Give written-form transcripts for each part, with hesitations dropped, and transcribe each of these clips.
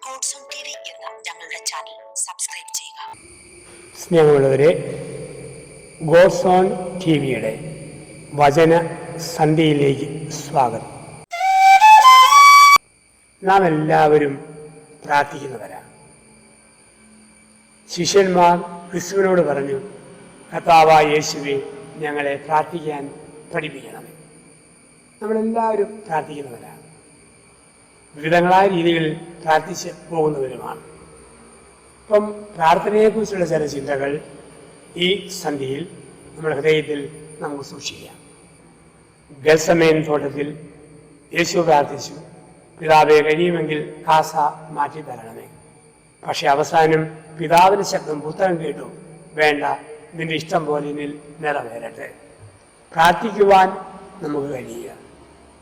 God's own T V എന്ന ഞങ്ങളുടെ channel subscribe ചെയ്യുക. സ്നേഹമുള്ളവരെ, ഗോഡ്സ് ഓൺ ടി വിയുടെ വചന സന്ധ്യയിലേക്ക് സ്വാഗതം. നാം എല്ലാവരും പ്രാർത്ഥിക്കുന്നവരാണ്. ശിഷ്യന്മാർ ക്രിസ്തുവിനോട് പറഞ്ഞു, കർത്താവായ യേശുവേ, ഞങ്ങളെ പ്രാർത്ഥിക്കാൻ പഠിപ്പിക്കണമേ. നമ്മളെല്ലാവരും പ്രാർത്ഥിക്കുന്നവരാണ്. വിവിധങ്ങളായ രീതികളിൽ പ്രാർത്ഥിച്ച് പോകുന്നവരുമാണ്. അപ്പം പ്രാർത്ഥനയെക്കുറിച്ചുള്ള ചില ചിന്തകൾ ഈ സന്ധ്യയിൽ നമ്മുടെ ഹൃദയത്തിൽ നമുക്ക് സൂക്ഷിക്കാം. ഗത്സമേൻ തോട്ടത്തിൽ യേശു പ്രാർത്ഥിച്ചു, പിതാവെ, കഴിയുമെങ്കിൽ കാസ മാറ്റി തരണമേ. പക്ഷെ അവസാനം പിതാവിൻ്റെ ശബ്ദം പുത്രൻ കേട്ടു, വേണ്ട, നിന്റെ ഇഷ്ടം പോലെ ഇതിൽ നിറവേറട്ടെ. പ്രാർത്ഥിക്കുവാൻ നമുക്ക് കഴിയുക.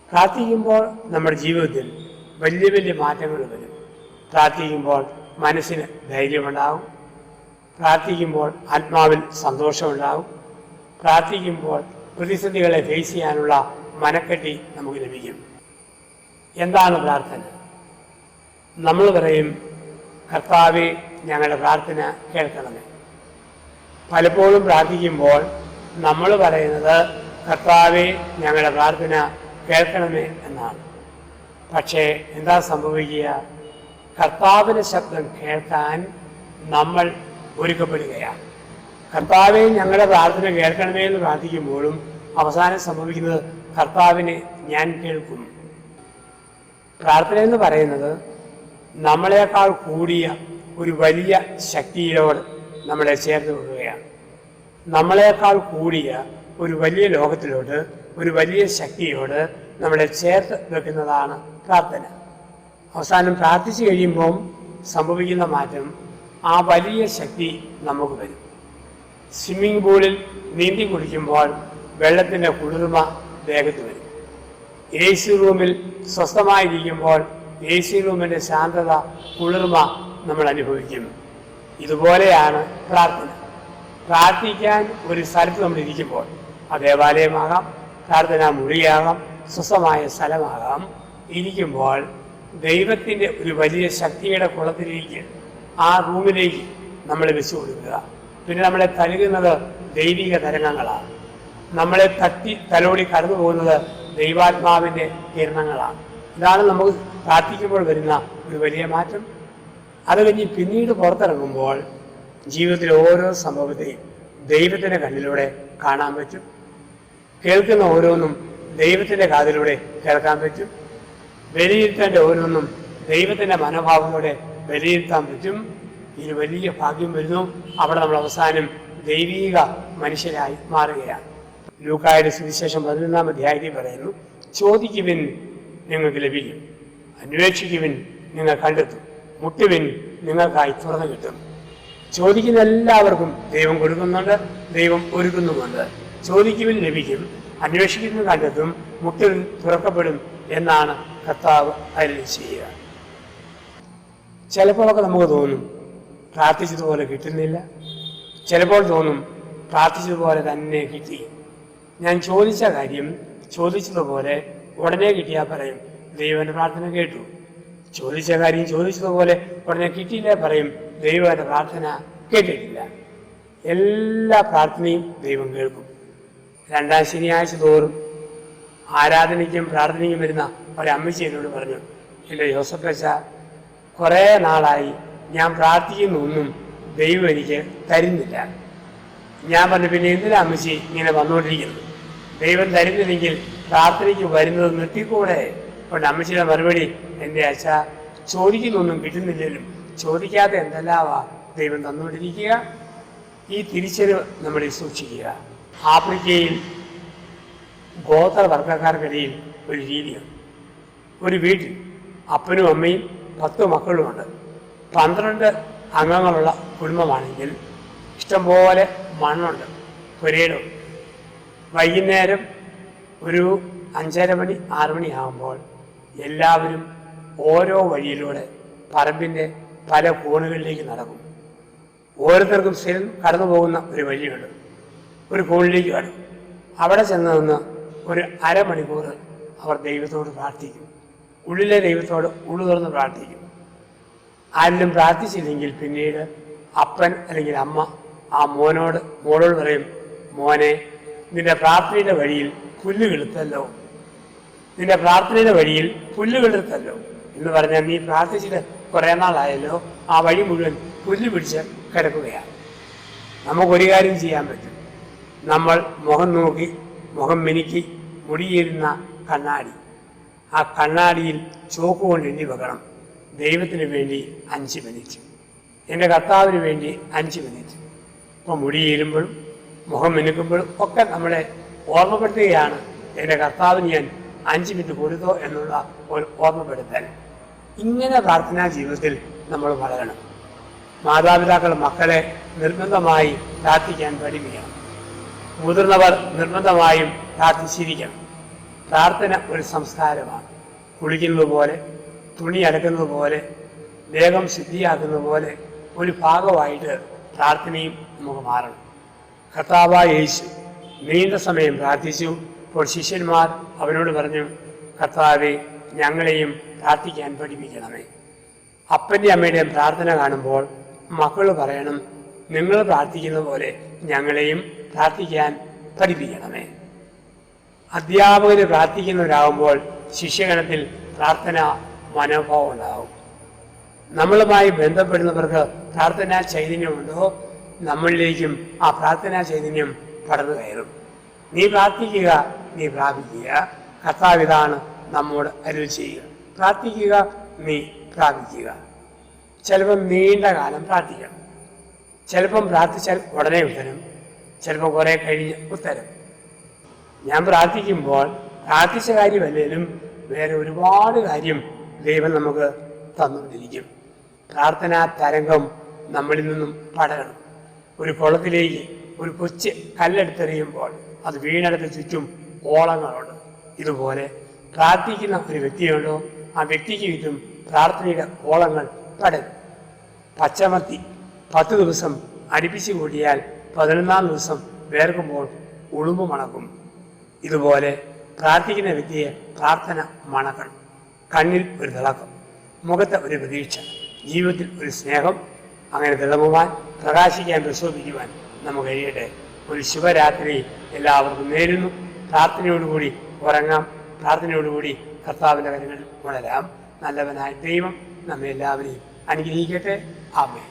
പ്രാർത്ഥിക്കുമ്പോൾ നമ്മുടെ ജീവിതത്തിൽ വലിയ വലിയ മാറ്റങ്ങൾ വരും. പ്രാർത്ഥിക്കുമ്പോൾ മനസ്സിന് ധൈര്യമുണ്ടാകും. പ്രാർത്ഥിക്കുമ്പോൾ ആത്മാവിൽ സന്തോഷമുണ്ടാകും. പ്രാർത്ഥിക്കുമ്പോൾ പ്രതിസന്ധികളെ ഫേസ് ചെയ്യാനുള്ള മനക്കെട്ടി നമുക്ക് ലഭിക്കും. എന്താണ് പ്രാർത്ഥന? നമ്മൾ പറയും, കർത്താവേ, ഞങ്ങളുടെ പ്രാർത്ഥന കേൾക്കണമേ. പലപ്പോഴും പ്രാർത്ഥിക്കുമ്പോൾ നമ്മൾ പറയുന്നത്, കർത്താവേ, ഞങ്ങളുടെ പ്രാർത്ഥന കേൾക്കണമേ എന്നാണ്. പക്ഷേ എന്താ സംഭവിക്കുക? കർത്താവിൻ്റെ ശബ്ദം കേൾക്കാൻ നമ്മൾ ഒരുക്കപ്പെടുകയാണ്. കർത്താവെ, ഞങ്ങളുടെ പ്രാർത്ഥന കേൾക്കണമേ എന്ന് പ്രാർത്ഥിക്കുമ്പോഴും അവസാനം സംഭവിക്കുന്നത്, കർത്താവിനെ ഞാൻ കേൾക്കും. പ്രാർത്ഥന എന്ന് പറയുന്നത് നമ്മളെക്കാൾ കൂടിയ ഒരു വലിയ ശക്തിയോട് നമ്മളെ ചേർത്ത് വെക്കുകയാണ്. നമ്മളെക്കാൾ കൂടിയ ഒരു വലിയ ലോകത്തിലോട്ട്, ഒരു വലിയ ശക്തിയോട് നമ്മളെ ചേർത്ത് വെക്കുന്നതാണ് പ്രാർത്ഥന. അവസാനം പ്രാർത്ഥിച്ചു കഴിയുമ്പം സംഭവിക്കുന്ന മാറ്റം, ആ വലിയ ശക്തി നമുക്ക് വരും. സ്വിമ്മിംഗ് പൂളിൽ നീന്തി കുടിക്കുമ്പോൾ വെള്ളത്തിൻ്റെ കുളിർമ ദേഹത്ത് വരും. എ സി റൂമിൽ സ്വസ്ഥമായിരിക്കുമ്പോൾ എ സി റൂമിൻ്റെ ശാന്തത, കുളിർമ നമ്മൾ അനുഭവിക്കും. ഇതുപോലെയാണ് പ്രാർത്ഥന. പ്രാർത്ഥിക്കാൻ ഒരു സ്ഥലത്ത് നമ്മൾ ഇരിക്കുമ്പോൾ, അത് ദേവാലയമാകാം, പ്രാർത്ഥനാ മുറിയാകാം, സ്വസ്ഥമായ സ്ഥലമാകാം, ഇരിക്കുമ്പോൾ ദൈവത്തിൻ്റെ ഒരു വലിയ ശക്തിയുടെ കുളത്തിലേക്ക്, ആ റൂമിലേക്ക് നമ്മളെ വെച്ചു കൊടുക്കുക. പിന്നെ നമ്മളെ തഴുകുന്നത് ദൈവിക തരംഗങ്ങളാണ്. നമ്മളെ തട്ടി തലോടി കടന്നു പോകുന്നത് ദൈവാത്മാവിൻ്റെ കിരണങ്ങളാണ്. ഇതാണ് നമുക്ക് പ്രാർത്ഥിക്കുമ്പോൾ വരുന്ന ഒരു വലിയ മാറ്റം. അത് കഴിഞ്ഞ് പിന്നീട് പുറത്തിറങ്ങുമ്പോൾ ജീവിതത്തിലെ ഓരോ സംഭവത്തെയും ദൈവത്തിൻ്റെ കണ്ണിലൂടെ കാണാൻ പറ്റും. കേൾക്കുന്ന ഓരോന്നും ദൈവത്തിൻ്റെ കാതിലൂടെ കേൾക്കാൻ പറ്റും. വിലയിരുത്തേണ്ട ഓരോന്നും ദൈവത്തിൻ്റെ മനോഭാവത്തോടെ വിലയിരുത്താൻ പറ്റും. ഇതിന് വലിയ ഭാഗ്യം വരുന്നു. അവിടെ നമ്മൾ അവസാനം ദൈവീക മനുഷ്യരായി മാറുകയാണ്. ലൂക്കായുടെ സുവിശേഷം 11-ാം അധ്യായത്തിൽ പറയുന്നു, ചോദിക്കുവിൻ, നിങ്ങൾക്ക് ലഭിക്കും; അന്വേഷിക്കുവിൻ, നിങ്ങൾ കണ്ടെത്തും; മുട്ടുവിൻ, നിങ്ങൾക്കായി തുറന്നു കിട്ടും. ചോദിക്കുന്ന എല്ലാവർക്കും ദൈവം കൊടുക്കുന്നുണ്ട്, ദൈവം ഒരുക്കുന്നുമുണ്ട്. ചോദിക്കുവിൻ ലഭിക്കും, അന്വേഷിക്കുന്നു കണ്ടെത്തും, മുട്ടുവിൻ തുറക്കപ്പെടും എന്നാണ് കർത്താവ് അരുളി ചെയ്യുക. ചിലപ്പോഴൊക്കെ നമുക്ക് തോന്നും, പ്രാർത്ഥിച്ചതുപോലെ കിട്ടുന്നില്ല. ചിലപ്പോൾ തോന്നും, പ്രാർത്ഥിച്ചതുപോലെ തന്നെ കിട്ടി. ഞാൻ ചോദിച്ച കാര്യം ചോദിച്ചതുപോലെ ഉടനെ കിട്ടിയാൽ പറയും, ദൈവൻ്റെ പ്രാർത്ഥന കേട്ടു. ചോദിച്ച കാര്യം ചോദിച്ചതുപോലെ ഉടനെ കിട്ടിയില്ല, പറയും, ദൈവൻ്റെ പ്രാർത്ഥന കേട്ടിട്ടില്ല. എല്ലാ പ്രാർത്ഥനയും ദൈവം കേൾക്കും. 2-ാം ശനിയാഴ്ച തോറും ആരാധനയ്ക്കും പ്രാർത്ഥനയ്ക്കും വരുന്ന ഒരമ്മച്ചി എന്നോട് പറഞ്ഞു, എൻ്റെ ജോസഫച്ച, കുറേ നാളായി ഞാൻ പ്രാർത്ഥിക്കുന്നൊന്നും ദൈവം എനിക്ക് തരുന്നില്ല. ഞാൻ പറഞ്ഞു, പിന്നെ എന്തിനാ അമ്മച്ചി ഇങ്ങനെ വന്നുകൊണ്ടിരിക്കുന്നത്? ദൈവം തരുന്നില്ലെങ്കിൽ പ്രാർത്ഥനയ്ക്ക് വരുന്നത് നിർത്തിക്കൂടെ? അതുകൊണ്ട് അമ്മച്ചിയുടെ മറുപടി, എൻ്റെ അച്ഛ, ചോദിക്കുന്നൊന്നും കിട്ടുന്നില്ലെങ്കിലും ചോദിക്കാതെ എന്തെല്ലാമാ ദൈവം തന്നുകൊണ്ടിരിക്കുക. ഈ തിരിച്ചറിവ് നമ്മളിൽ സൂക്ഷിക്കുക. ആഫ്രിക്കയിൽ ഗോത്രവർഗക്കാർക്കിടയിൽ ഒരു രീതിയാണ്. ഒരു വീട്ടിൽ അപ്പനും അമ്മയും 10 മക്കളുമുണ്ട്. 12 അംഗങ്ങളുള്ള കുടുംബമാണെങ്കിൽ ഇഷ്ടംപോലെ മണ്ണുണ്ട്, പുരയിടം. വൈകുന്നേരം ഒരു 5:30 മണി 6 മണി ആകുമ്പോൾ എല്ലാവരും ഓരോ വഴിയിലൂടെ പറമ്പിൻ്റെ പല കോണുകളിലേക്ക് നടക്കും. ഓരോരുത്തർക്കും സ്ഥിരം കടന്നു പോകുന്ന ഒരു വഴിയുണ്ട്. ഒരു കോണിലേക്ക് കടക്കും. അവിടെ ചെന്ന് നിന്ന് ഒരു അരമണിക്കൂർ അവർ ദൈവത്തോട് പ്രാർത്ഥിക്കും. ഉള്ളിലെ ദൈവത്തോട് ഉള്ളു തുറന്ന് പ്രാർത്ഥിക്കും. ആരിലും പ്രാർത്ഥിച്ചില്ലെങ്കിൽ പിന്നീട് അപ്പൻ അല്ലെങ്കിൽ അമ്മ ആ മോളോട് പറയും, മോനെ നിന്റെ പ്രാർത്ഥനയുടെ വഴിയിൽ പുല്ല് കിളുത്തല്ലോ, നിന്റെ പ്രാർത്ഥനയുടെ വഴിയിൽ പുല്ല് കിളുത്തല്ലോ എന്ന് പറഞ്ഞാൽ നീ പ്രാർത്ഥിച്ചിട്ട് കുറേ നാളായല്ലോ, ആ വഴി മുഴുവൻ പുല്ല് പിടിച്ച് കിടക്കുകയാണ്. നമുക്കൊരു കാര്യം ചെയ്യാൻ പറ്റും. നമ്മൾ മുഖം നോക്കി മുഖം മിനുക്കി മുടിയിരുന്ന കണ്ണാടി, ആ കണ്ണാടിയിൽ ചോക്ക് കൊണ്ട് എണ്ണി വെക്കണം, ദൈവത്തിന് വേണ്ടി 5 മിനിറ്റ്, എൻ്റെ കർത്താവിന് വേണ്ടി 5 മിനിറ്റ്. ഇപ്പോൾ മുടിയേരുമ്പോഴും മുഖം മിനുക്കുമ്പോഴും ഒക്കെ നമ്മളെ ഓർമ്മപ്പെടുത്തുകയാണ്, എൻ്റെ കർത്താവിന് ഞാൻ 5 മിനിറ്റ് കൊടുത്തോ എന്നുള്ള ഒരു ഓർമ്മപ്പെടുത്തൽ. ഇങ്ങനെ പ്രാർത്ഥനാ ജീവിതത്തിൽ നമ്മൾ വളരണം. മാതാപിതാക്കൾ മക്കളെ നിർബന്ധമായി പ്രാർത്ഥിക്കാൻ പഠിപ്പിക്കണം. മുതിർന്നവർ നിർബന്ധമായും പ്രാർത്ഥിച്ചിരിക്കണം. പ്രാർത്ഥന ഒരു സംസ്കാരമാണ്. കുളിക്കുന്നത് പോലെ, തുണി അലക്കുന്നത് പോലെ, ദേഹം ശുദ്ധിയാക്കുന്നത് പോലെ ഒരു ഭാഗമായിട്ട് പ്രാർത്ഥനയും നമുക്ക് മാറണം. കർത്താവായ യേശു നീണ്ട സമയം പ്രാർത്ഥിച്ചു. അപ്പോൾ ശിഷ്യന്മാർ അവനോട് പറഞ്ഞു, കർത്താവേ, ഞങ്ങളെയും പ്രാർത്ഥിക്കാൻ പഠിപ്പിക്കണമേ. അപ്പൻ്റെ അമ്മയുടെയും പ്രാർത്ഥന കാണുമ്പോൾ മക്കൾ പറയണം, നിങ്ങൾ പ്രാർത്ഥിക്കുന്ന പോലെ ഞങ്ങളെയും പ്രാർത്ഥിക്കാൻ പഠിപ്പിക്കണമേ. അധ്യാപകർ പ്രാർത്ഥിക്കുന്നവരാകുമ്പോൾ ശിഷ്യഗണത്തിൽ പ്രാർത്ഥന മനോഭാവം ഉണ്ടാവും. നമ്മളുമായി ബന്ധപ്പെടുന്നവർക്ക് പ്രാർത്ഥനാ ചൈതന്യമുണ്ടോ, നമ്മളിലേക്കും ആ പ്രാർത്ഥനാ ചൈതന്യം പടർന്നു കയറും. നീ പ്രാർത്ഥിക്കുക, നീ പ്രാപിക്കുക. കർത്താവ് ഇതാണ് നമ്മോട് അരുളി ചെയ്യുക. പ്രാർത്ഥിക്കുക, നീ പ്രാപിക്കുക. ചിലപ്പം നീണ്ട കാലം പ്രാർത്ഥിക്കണം. ചിലപ്പം പ്രാർത്ഥിച്ചാൽ ഉടനെ ഉത്തരം, ചിലപ്പോൾ കുറേ കഴിഞ്ഞ് ഉത്തരം. ഞാൻ പ്രാർത്ഥിക്കുമ്പോൾ പ്രാർത്ഥിച്ച കാര്യമല്ലേലും വേറെ ഒരുപാട് കാര്യം ദൈവം നമുക്ക് തന്നുകൊണ്ടിരിക്കും. പ്രാർത്ഥനാ തരംഗം നമ്മളിൽ നിന്നും പടരണം. ഒരു കുളത്തിലേക്ക് ഒരു കൊച്ച് കല്ലെടുത്തെറിയുമ്പോൾ അത് വീണെടുത്ത് ചുറ്റും ഓളങ്ങളുണ്ട്. ഇതുപോലെ പ്രാർത്ഥിക്കുന്ന ഒരു വ്യക്തിയുണ്ടോ, ആ വ്യക്തിക്ക് ചുറ്റും പ്രാർത്ഥനയുടെ ഓളങ്ങൾ പടരും. പച്ചമത്തി 10 ദിവസം അടുപ്പിച്ച് കൂട്ടിയാൽ 11ാം ദിവസം വേർക്കുമ്പോൾ ഉളുമ്പ് മണക്കും. ഇതുപോലെ പ്രാർത്ഥിക്കുന്ന വ്യക്തിയെ പ്രാർത്ഥന മണക്കണം. കണ്ണിൽ ഒരു തിളക്കം, മുഖത്ത് ഒരു പ്രതീക്ഷ, ജീവിതത്തിൽ ഒരു സ്നേഹം. അങ്ങനെ തിളങ്ങുവാൻ, പ്രകാശിക്കാൻ, പ്രശോഭിക്കുവാൻ നമുക്ക് കഴിയട്ടെ. ഒരു ശുഭരാത്രി എല്ലാവർക്കും നേരുന്നു. പ്രാർത്ഥനയോടുകൂടി ഉറങ്ങാം. പ്രാർത്ഥനയോടുകൂടി കർത്താവിൻ്റെ കാര്യങ്ങൾ ഉണരാം. നല്ലവനായ ദൈവം നമ്മെ എല്ലാവരെയും അനുഗ്രഹിക്കട്ടെ. ആമേൻ.